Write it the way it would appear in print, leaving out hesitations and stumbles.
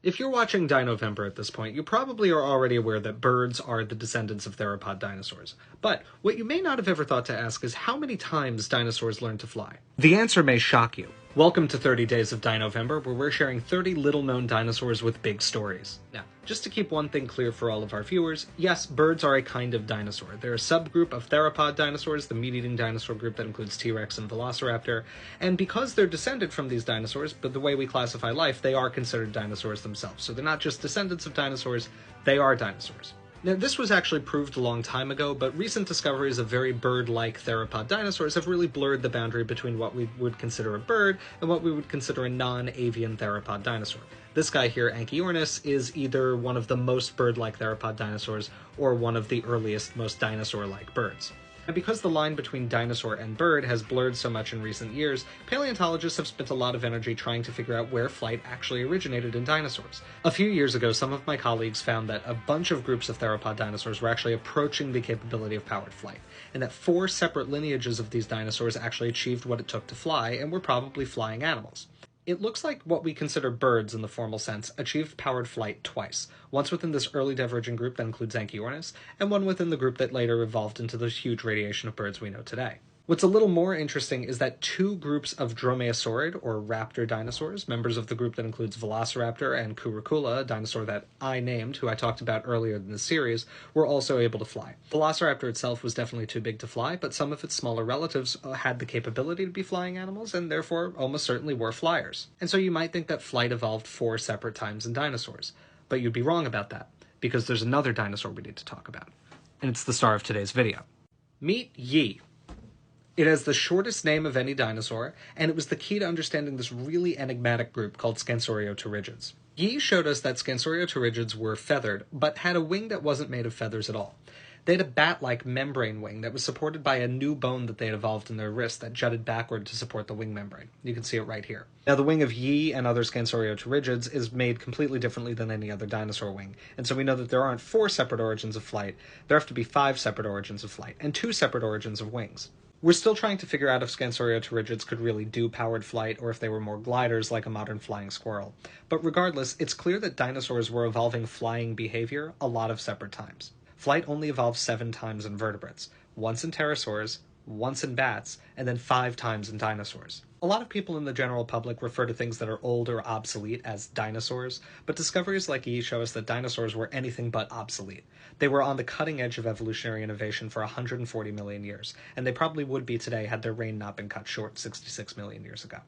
If you're watching Dinovember at this point, you probably are already aware that birds are the descendants of theropod dinosaurs. But what you may not have ever thought to ask is how many times dinosaurs learned to fly. The answer may shock you. Welcome to 30 Days of Dinovember, where we're sharing 30 little-known dinosaurs with big stories. Now, just to keep one thing clear for all of our viewers, yes, birds are a kind of dinosaur. They're a subgroup of theropod dinosaurs, the meat-eating dinosaur group that includes T-Rex and Velociraptor, and because they're descended from these dinosaurs, but the way we classify life, they are considered dinosaurs themselves. So they're not just descendants of dinosaurs, they are dinosaurs. Now, this was actually proved a long time ago, but recent discoveries of very bird-like theropod dinosaurs have really blurred the boundary between what we would consider a bird and what we would consider a non-avian theropod dinosaur. This guy here, Anchiornis, is either one of the most bird-like theropod dinosaurs or one of the earliest, most dinosaur-like birds. And because the line between dinosaur and bird has blurred so much in recent years, paleontologists have spent a lot of energy trying to figure out where flight actually originated in dinosaurs. A few years ago, some of my colleagues found that a bunch of groups of theropod dinosaurs were actually approaching the capability of powered flight, and that 4 separate lineages of these dinosaurs actually achieved what it took to fly and were probably flying animals. It looks like what we consider birds in the formal sense achieved powered flight twice, once within this early divergent group that includes Anchiornis, and one within the group that later evolved into the huge radiation of birds we know today. What's a little more interesting is that 2 groups of dromaeosaurid, or raptor dinosaurs, members of the group that includes Velociraptor and Curricula, a dinosaur that I named, who I talked about earlier in the series, were also able to fly. Velociraptor itself was definitely too big to fly, but some of its smaller relatives had the capability to be flying animals, and therefore almost certainly were flyers. And so you might think that flight evolved 4 separate times in dinosaurs, but you'd be wrong about that, because there's another dinosaur we need to talk about, and it's the star of today's video. Meet Yi. It has the shortest name of any dinosaur, and it was the key to understanding this really enigmatic group called Scansoriopterigids. Yi showed us that Scansoriopterigids were feathered, but had a wing that wasn't made of feathers at all. They had a bat-like membrane wing that was supported by a new bone that they had evolved in their wrist that jutted backward to support the wing membrane. You can see it right here. Now, the wing of Yi and other Scansoriopterigids is made completely differently than any other dinosaur wing, and so we know that there aren't 4 separate origins of flight. There have to be 5 separate origins of flight, and 2 separate origins of wings. We're still trying to figure out if Scansoriopterigids could really do powered flight or if they were more gliders like a modern flying squirrel. But regardless, it's clear that dinosaurs were evolving flying behavior a lot of separate times. Flight only evolved 7 times in vertebrates, once in pterosaurs, once in bats, and then 5 times in dinosaurs. A lot of people in the general public refer to things that are old or obsolete as dinosaurs, but discoveries like Yi show us that dinosaurs were anything but obsolete. They were on the cutting edge of evolutionary innovation for 140 million years, and they probably would be today had their reign not been cut short 66 million years ago.